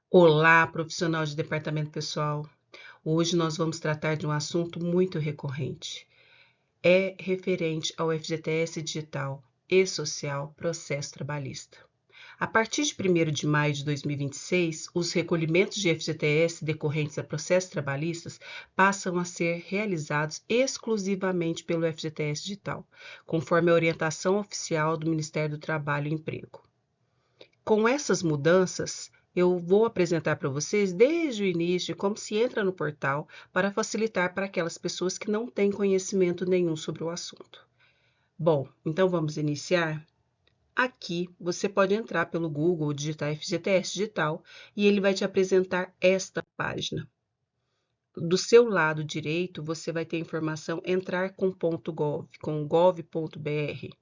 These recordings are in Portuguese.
Olá, profissional de departamento pessoal. Hoje nós vamos tratar de um assunto muito recorrente. É referente ao FGTS Digital e Social Processo Trabalhista. A partir de 1º de maio de 2026, os recolhimentos de FGTS decorrentes a processos trabalhistas passam a ser realizados exclusivamente pelo FGTS Digital, conforme a orientação oficial do Ministério do Trabalho e Emprego. Com essas mudanças, eu vou apresentar para vocês desde o início como se entra no portal para facilitar para aquelas pessoas que não têm conhecimento nenhum sobre o assunto. Bom, então vamos iniciar? Aqui você pode entrar pelo Google, digitar FGTS Digital e ele vai te apresentar esta página. Do seu lado direito, você vai ter a informação entrar com .gov, com gov.br.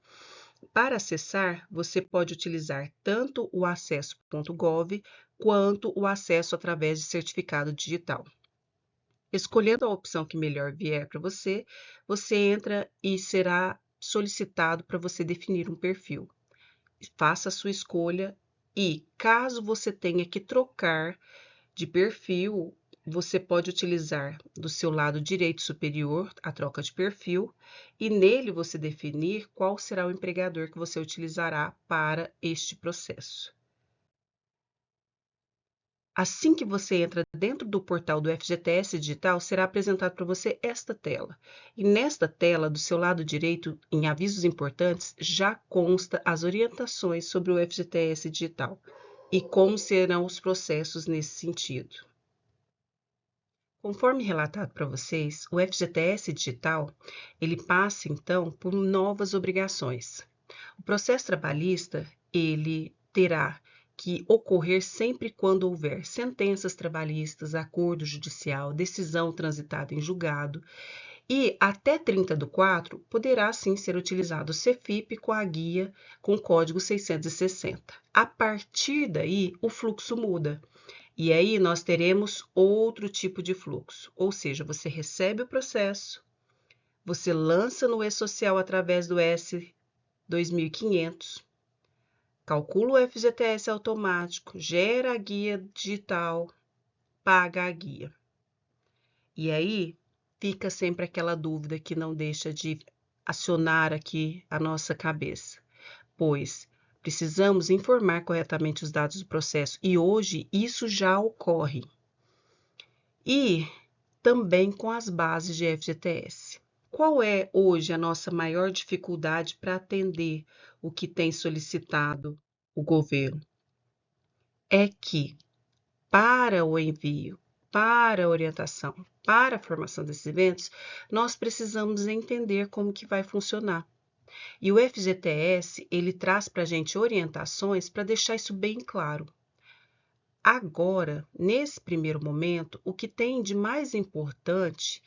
Para acessar, você pode utilizar tanto o acesso.gov quanto o acesso através de certificado digital. Escolhendo a opção que melhor vier para você, você entra e será solicitado para você definir um perfil. Faça a sua escolha e, caso você tenha que trocar de perfil, você pode utilizar do seu lado direito superior a troca de perfil e nele você definir qual será o empregador que você utilizará para este processo. Assim que você entra dentro do portal do FGTS Digital, será apresentado para você esta tela. E nesta tela, do seu lado direito, em avisos importantes, já consta as orientações sobre o FGTS Digital e como serão os processos nesse sentido. Conforme relatado para vocês, o FGTS Digital, ele passa então por novas obrigações. O processo trabalhista, ele terá que ocorrer sempre quando houver sentenças trabalhistas, acordo judicial, decisão transitada em julgado, e até 30/4 poderá sim ser utilizado o CEFIP com a guia com código 660. A partir daí, o fluxo muda. E aí nós teremos outro tipo de fluxo, ou seja, você recebe o processo, você lança no e-social através do S2500, calcula o FGTS automático, gera a guia digital, paga a guia. E aí fica sempre aquela dúvida que não deixa de acionar aqui a nossa cabeça, pois precisamos informar corretamente os dados do processo e hoje isso já ocorre. E também com as bases de FGTS. Qual é hoje a nossa maior dificuldade para atender o que tem solicitado o governo? É que para o envio, para a orientação, para a formação desses eventos, nós precisamos entender como que vai funcionar. E o FGTS, ele traz para a gente orientações para deixar isso bem claro. Agora, nesse primeiro momento, o que tem de mais importante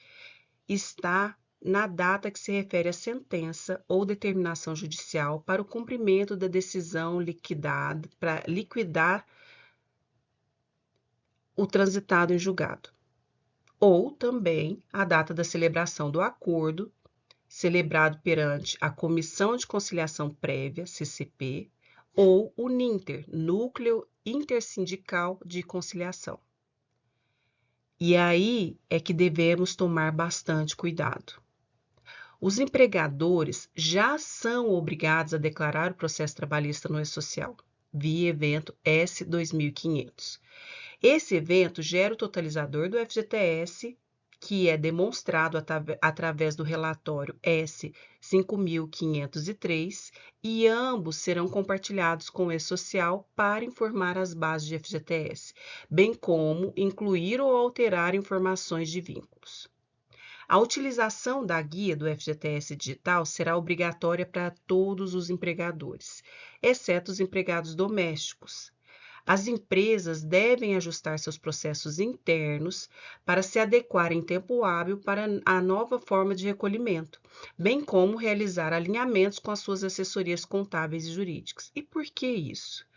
está na data que se refere à sentença ou determinação judicial para o cumprimento da decisão liquidada, para liquidar o transitado em julgado, ou também a data da celebração do acordo celebrado perante a Comissão de Conciliação Prévia, CCP, ou o NINTER, Núcleo Intersindical de Conciliação. E aí é que devemos tomar bastante cuidado. Os empregadores já são obrigados a declarar o processo trabalhista no E-Social, via evento S2500. Esse evento gera o totalizador do FGTS, que é demonstrado através do relatório S5503, e ambos serão compartilhados com o E-Social para informar as bases de FGTS, bem como incluir ou alterar informações de vínculos. A utilização da guia do FGTS Digital será obrigatória para todos os empregadores, exceto os empregados domésticos. As empresas devem ajustar seus processos internos para se adequar em tempo hábil para a nova forma de recolhimento, bem como realizar alinhamentos com as suas assessorias contábeis e jurídicas. E por que isso?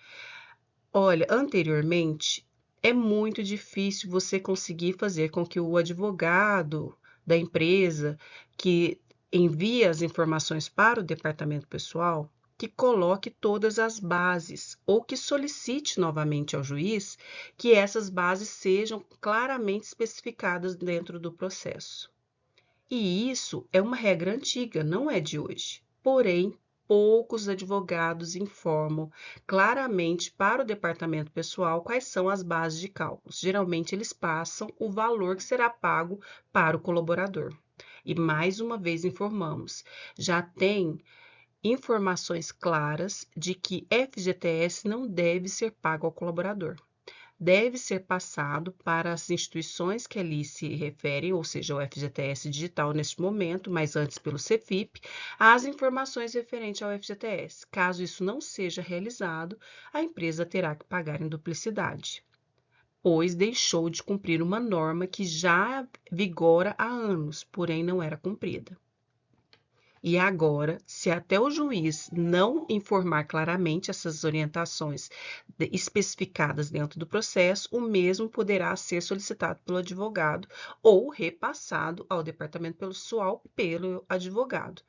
Olha, anteriormente é muito difícil você conseguir fazer com que o advogado da empresa que envia as informações para o departamento pessoal que coloque todas as bases ou que solicite novamente ao juiz que essas bases sejam claramente especificadas dentro do processo. E isso é uma regra antiga, não é de hoje. Porém, poucos advogados informam claramente para o departamento pessoal quais são as bases de cálculos. Geralmente, eles passam o valor que será pago para o colaborador. E mais uma vez informamos, já tem informações claras de que FGTS não deve ser pago ao colaborador. Deve ser passado para as instituições que ali se referem, ou seja, o FGTS digital neste momento, mas antes pelo CEFIP, as informações referentes ao FGTS. Caso isso não seja realizado, a empresa terá que pagar em duplicidade, pois deixou de cumprir uma norma que já vigora há anos, porém não era cumprida. E agora, se até o juiz não informar claramente essas orientações especificadas dentro do processo, o mesmo poderá ser solicitado pelo advogado ou repassado ao departamento pessoal pelo advogado,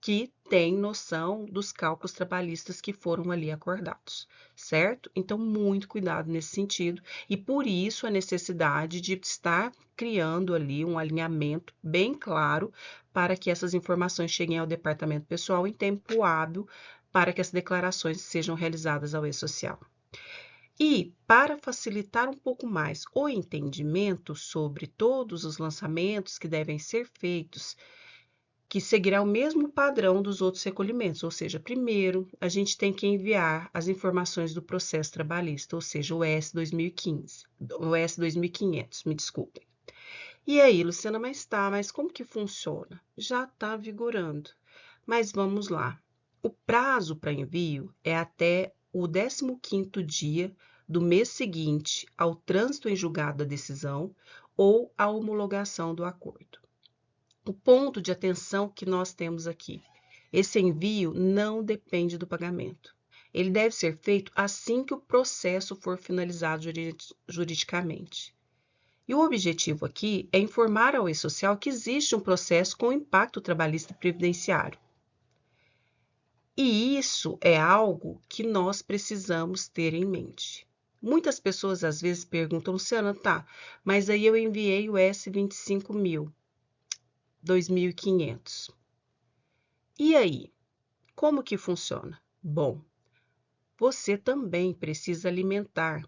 que tem noção dos cálculos trabalhistas que foram ali acordados, certo? Então, muito cuidado nesse sentido, e por isso a necessidade de estar criando ali um alinhamento bem claro para que essas informações cheguem ao departamento pessoal em tempo hábil para que as declarações sejam realizadas ao e-social. E, para facilitar um pouco mais o entendimento sobre todos os lançamentos que devem ser feitos, que seguirá o mesmo padrão dos outros recolhimentos, ou seja, primeiro a gente tem que enviar as informações do processo trabalhista, ou seja, o ES 2015, o ES 2500, me desculpem. E aí, Luciana, mas como que funciona? Já está vigorando, mas vamos lá. O prazo para envio é até o 15º dia do mês seguinte ao trânsito em julgado da decisão ou à homologação do acordo. O ponto de atenção que nós temos aqui, esse envio não depende do pagamento. Ele deve ser feito assim que o processo for finalizado juridicamente. E o objetivo aqui é informar ao e-social que existe um processo com impacto trabalhista e previdenciário. E isso é algo que nós precisamos ter em mente. Muitas pessoas às vezes perguntam, Luciana, tá, mas aí eu enviei o S25.000. 2.500. E aí, como que funciona? Bom, você também precisa alimentar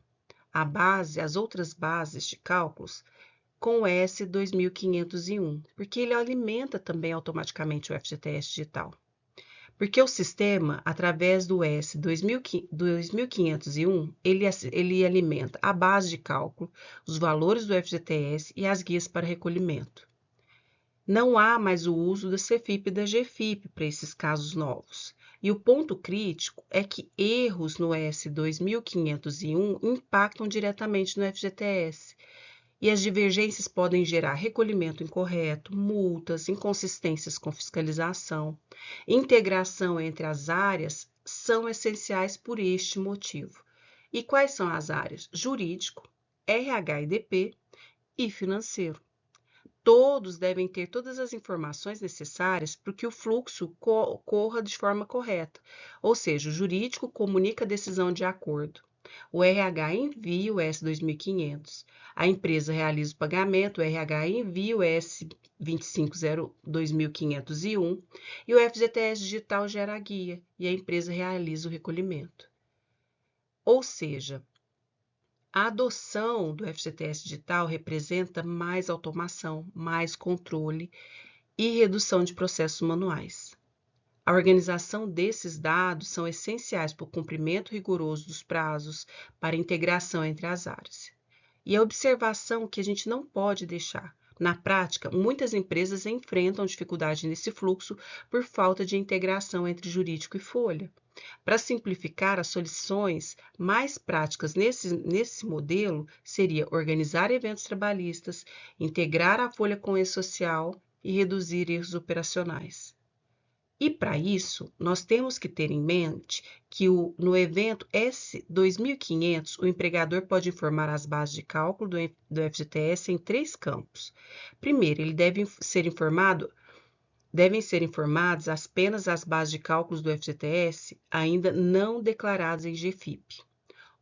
a base, as outras bases de cálculos com o S2501, porque ele alimenta também automaticamente o FGTS digital. Porque o sistema, através do S2501, ele alimenta a base de cálculo, os valores do FGTS e as guias para recolhimento. Não há mais o uso da CEFIP e da GFIP para esses casos novos. E o ponto crítico é que erros no S2501 impactam diretamente no FGTS. E as divergências podem gerar recolhimento incorreto, multas, inconsistências com fiscalização. Integração entre as áreas são essenciais por este motivo. E quais são as áreas? Jurídico, RH e DP e financeiro. Todos devem ter todas as informações necessárias para que o fluxo corra de forma correta, ou seja, o jurídico comunica a decisão de acordo, o RH envia o S2500, a empresa realiza o pagamento, o RH envia o S25.02501 e o FGTS digital gera a guia e a empresa realiza o recolhimento. Ou seja, a adoção do FGTS digital representa mais automação, mais controle e redução de processos manuais. A organização desses dados são essenciais para o cumprimento rigoroso dos prazos, para a integração entre as áreas. E a observação que a gente não pode deixar. Na prática, muitas empresas enfrentam dificuldade nesse fluxo por falta de integração entre jurídico e folha. Para simplificar, as soluções mais práticas nesse modelo seria organizar eventos trabalhistas, integrar a folha com o e-social e reduzir erros operacionais. E para isso, nós temos que ter em mente que no evento S2500, o empregador pode informar as bases de cálculo do FGTS em 3 campos. Primeiro, ele deve ser informado devem ser informadas apenas as bases de cálculos do FGTS ainda não declaradas em GFIP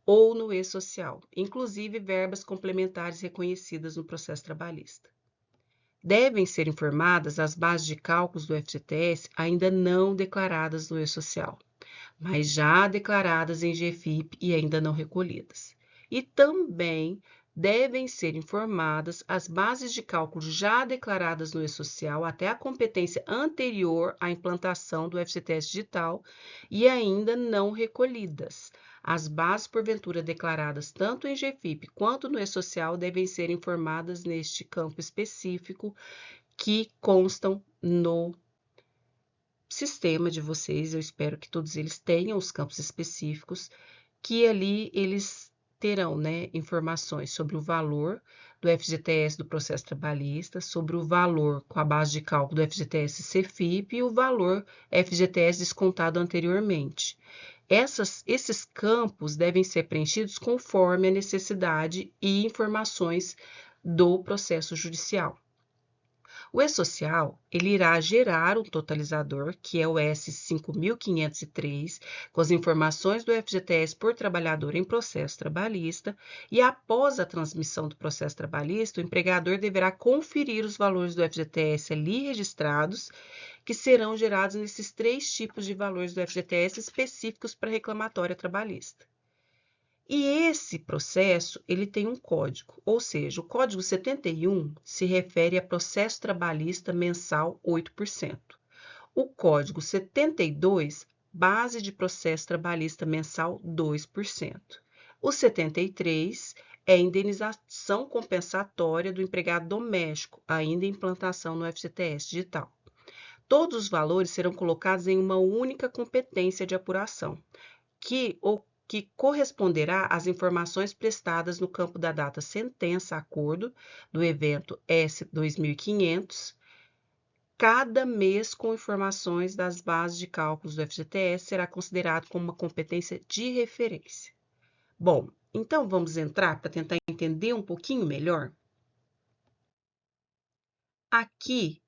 ou no E-Social, inclusive verbas complementares reconhecidas no processo trabalhista. Devem ser informadas as bases de cálculos do FGTS ainda não declaradas no E-Social, mas já declaradas em GFIP e ainda não recolhidas. E também devem ser informadas as bases de cálculo já declaradas no E-Social até a competência anterior à implantação do FGTS digital e ainda não recolhidas. As bases, porventura, declaradas tanto em GFIP quanto no E-Social devem ser informadas neste campo específico que constam no sistema de vocês. Eu espero que todos eles tenham os campos específicos, que ali eles terão, né, informações sobre o valor do FGTS do processo trabalhista, sobre o valor com a base de cálculo do FGTS CFIP e o valor FGTS descontado anteriormente. Esses campos devem ser preenchidos conforme a necessidade e informações do processo judicial. O E-Social, ele irá gerar um totalizador, que é o S5503, com as informações do FGTS por trabalhador em processo trabalhista, e após a transmissão do processo trabalhista, o empregador deverá conferir os valores do FGTS ali registrados, que serão gerados nesses 3 tipos de valores do FGTS específicos para reclamatória trabalhista. E esse processo, ele tem um código, ou seja, o código 71 se refere a processo trabalhista mensal 8%. O código 72, base de processo trabalhista mensal 2%. O 73 é indenização compensatória do empregado doméstico, ainda em implantação no FGTS digital. Todos os valores serão colocados em uma única competência de apuração, que corresponderá às informações prestadas no campo da data sentença-acordo do evento S2500, cada mês com informações das bases de cálculos do FGTS será considerado como uma competência de referência. Bom, então vamos entrar para tentar entender um pouquinho melhor? Aqui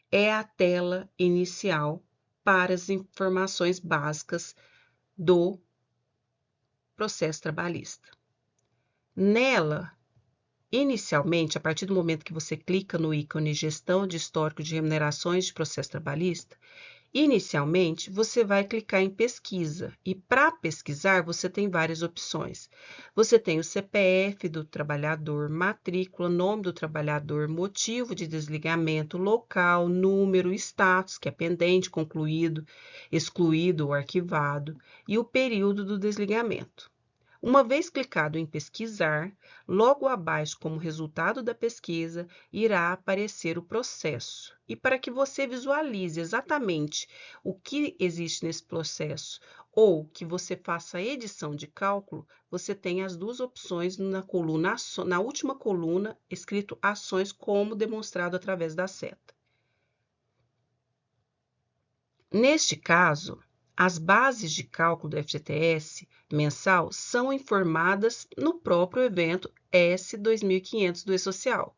é a tela inicial para as informações básicas do processo trabalhista. Nela, inicialmente, a partir do momento que você clica no ícone Gestão de Histórico de Remunerações de Processo Trabalhista, inicialmente você vai clicar em Pesquisa e para pesquisar você tem várias opções. Você tem o CPF do trabalhador, matrícula, nome do trabalhador, motivo de desligamento, local, número, status, que é pendente, concluído, excluído ou arquivado, e o período do desligamento. Uma vez clicado em pesquisar, logo abaixo, como resultado da pesquisa, irá aparecer o processo. E para que você visualize exatamente o que existe nesse processo ou que você faça a edição de cálculo, você tem as duas opções na última coluna, escrito ações, como demonstrado através da seta. Neste caso, as bases de cálculo do FGTS mensal são informadas no próprio evento S2500 do E-Social.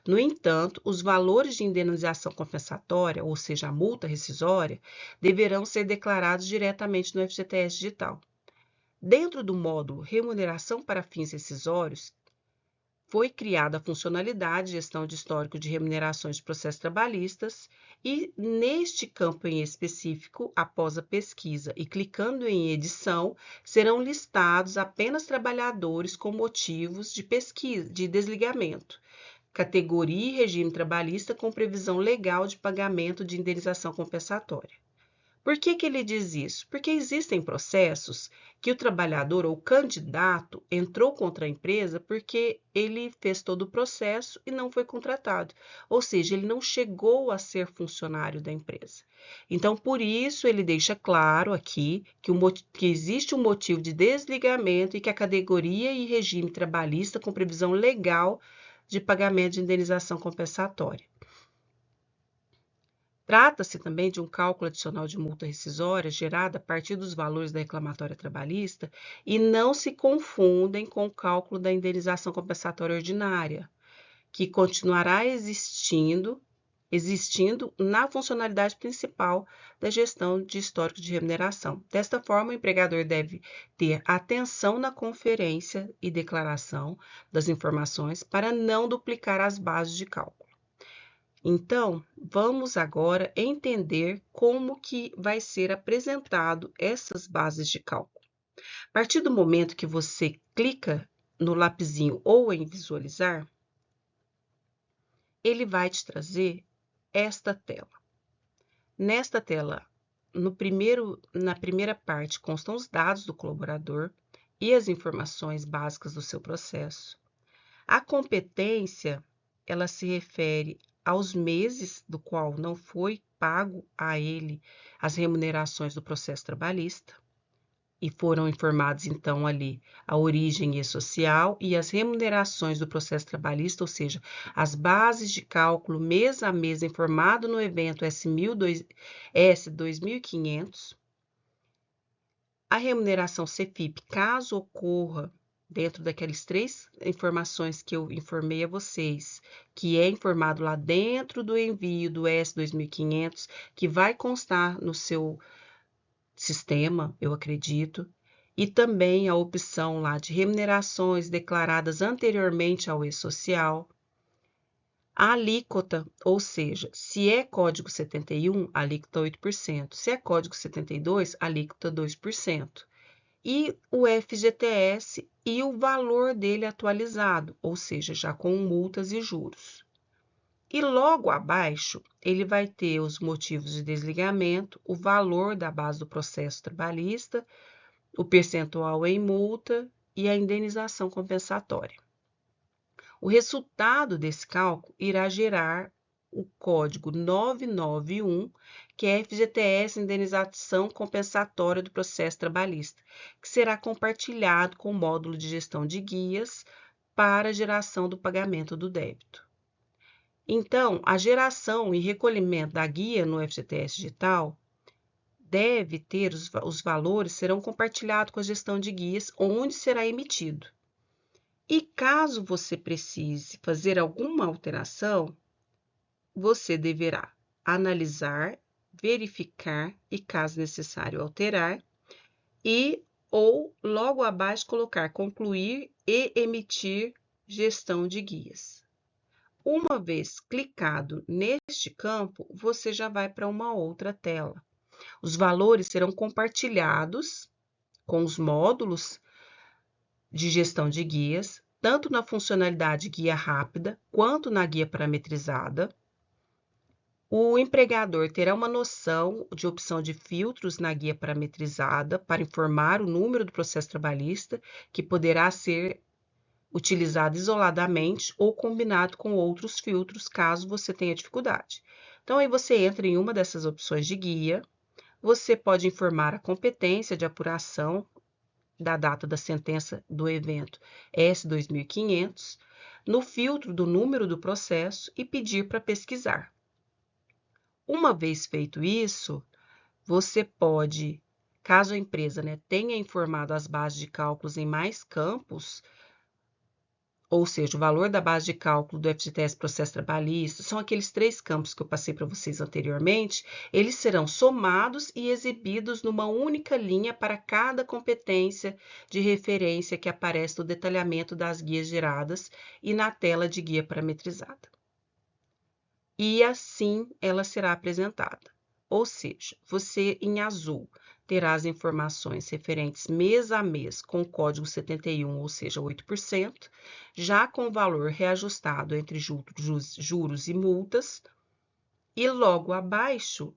No entanto, os valores de indenização compensatória, ou seja, a multa rescisória, deverão ser declarados diretamente no FGTS digital. Dentro do módulo Remuneração para fins rescisórios, foi criada a funcionalidade de gestão de histórico de remunerações de processos trabalhistas e, neste campo em específico, após a pesquisa e clicando em edição, serão listados apenas trabalhadores com motivos de pesquisa, de desligamento, categoria e regime trabalhista com previsão legal de pagamento de indenização compensatória. Por que ele diz isso? Porque existem processos que o trabalhador ou o candidato entrou contra a empresa porque ele fez todo o processo e não foi contratado, ou seja, ele não chegou a ser funcionário da empresa. Então, por isso, ele deixa claro aqui que existe um motivo de desligamento e que a categoria e regime trabalhista com previsão legal de pagamento de indenização compensatória. Trata-se também de um cálculo adicional de multa rescisória gerada a partir dos valores da reclamatória trabalhista e não se confundem com o cálculo da indenização compensatória ordinária, que continuará existindo existindo na funcionalidade principal da gestão de histórico de remuneração. Desta forma, o empregador deve ter atenção na conferência e declaração das informações para não duplicar as bases de cálculo. Então, vamos agora entender como que vai ser apresentado essas bases de cálculo. A partir do momento que você clica no lapisinho ou em visualizar, ele vai te trazer esta tela. Nesta tela, na primeira parte, constam os dados do colaborador e as informações básicas do seu processo. A competência, ela se refere aos meses do qual não foi pago a ele as remunerações do processo trabalhista. E foram informados, então, ali a origem social e as remunerações do processo trabalhista, ou seja, as bases de cálculo mês a mês informado no evento S2500, a remuneração CFIP, caso ocorra dentro daquelas 3 informações que eu informei a vocês, que é informado lá dentro do envio do S2500, que vai constar no seu sistema, eu acredito, e também a opção lá de remunerações declaradas anteriormente ao E-Social, a alíquota, ou seja, se é código 71, alíquota 8%, se é código 72, alíquota 2%, e o FGTS e o valor dele atualizado, ou seja, já com multas e juros. E logo abaixo, ele vai ter os motivos de desligamento, o valor da base do processo trabalhista, o percentual em multa e a indenização compensatória. O resultado desse cálculo irá gerar o código 991, que é FGTS, indenização compensatória do processo trabalhista, que será compartilhado com o módulo de gestão de guias para a geração do pagamento do débito. Então, a geração e recolhimento da guia no FGTS digital deve ter os valores serão compartilhados com a gestão de guias, onde será emitido. E caso você precise fazer alguma alteração, você deverá analisar, verificar e, caso necessário, alterar ou logo abaixo colocar concluir e emitir gestão de guias. Uma vez clicado neste campo, você já vai para uma outra tela. Os valores serão compartilhados com os módulos de gestão de guias, tanto na funcionalidade guia rápida quanto na guia parametrizada. O empregador terá uma noção de opção de filtros na guia parametrizada para informar o número do processo trabalhista, que poderá ser utilizado isoladamente ou combinado com outros filtros, caso você tenha dificuldade. Então, aí você entra em uma dessas opções de guia, você pode informar a competência de apuração da data da sentença do evento S2500, no filtro do número do processo e pedir para pesquisar. Uma vez feito isso, você pode, caso a empresa tenha informado as bases de cálculos em mais campos, ou seja, o valor da base de cálculo do FGTS processo trabalhista, são aqueles 3 campos que eu passei para vocês anteriormente, eles serão somados e exibidos numa única linha para cada competência de referência que aparece no detalhamento das guias geradas e na tela de guia parametrizada. E assim ela será apresentada. Ou seja, você em azul terá as informações referentes mês a mês com o código 71, ou seja, 8%, já com o valor reajustado entre juros e multas, e logo abaixo,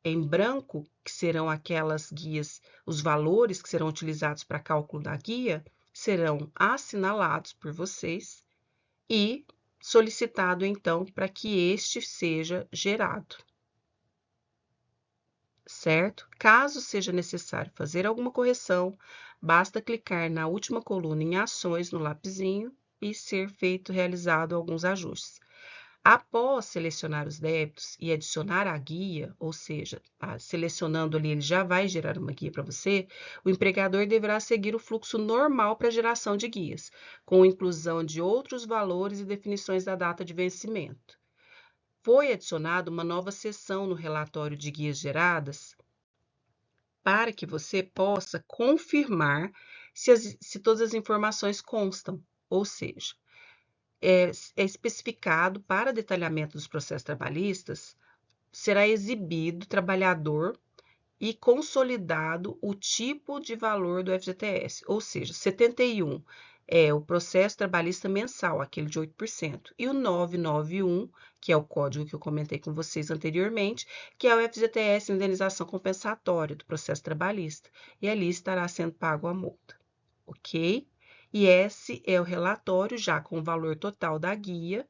em branco, que serão aquelas guias, os valores que serão utilizados para cálculo da guia, serão assinalados por vocês e solicitado, então, para que este seja gerado. Certo? Caso seja necessário fazer alguma correção, basta clicar na última coluna em ações no lapisinho e ser realizado alguns ajustes. Após selecionar os débitos e adicionar a guia, ou seja, selecionando ali, ele já vai gerar uma guia para você, o empregador deverá seguir o fluxo normal para a geração de guias, com inclusão de outros valores e definições da data de vencimento. Foi adicionada uma nova seção no relatório de guias geradas para que você possa confirmar se todas as informações constam, ou seja, é especificado para detalhamento dos processos trabalhistas, será exibido trabalhador e consolidado o tipo de valor do FGTS, ou seja, 71 é o processo trabalhista mensal, aquele de 8%, e o 991, que é o código que eu comentei com vocês anteriormente, que é o FGTS, indenização compensatória do processo trabalhista, e ali estará sendo pago a multa, ok? E esse é o relatório já com o valor total da guia,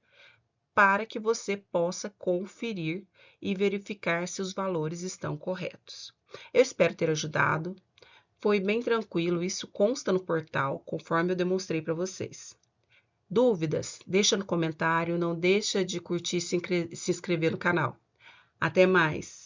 para que você possa conferir e verificar se os valores estão corretos. Eu espero ter ajudado. Foi bem tranquilo, isso consta no portal, conforme eu demonstrei para vocês. Dúvidas? Deixa no comentário, não deixa de curtir e se inscrever no canal. Até mais!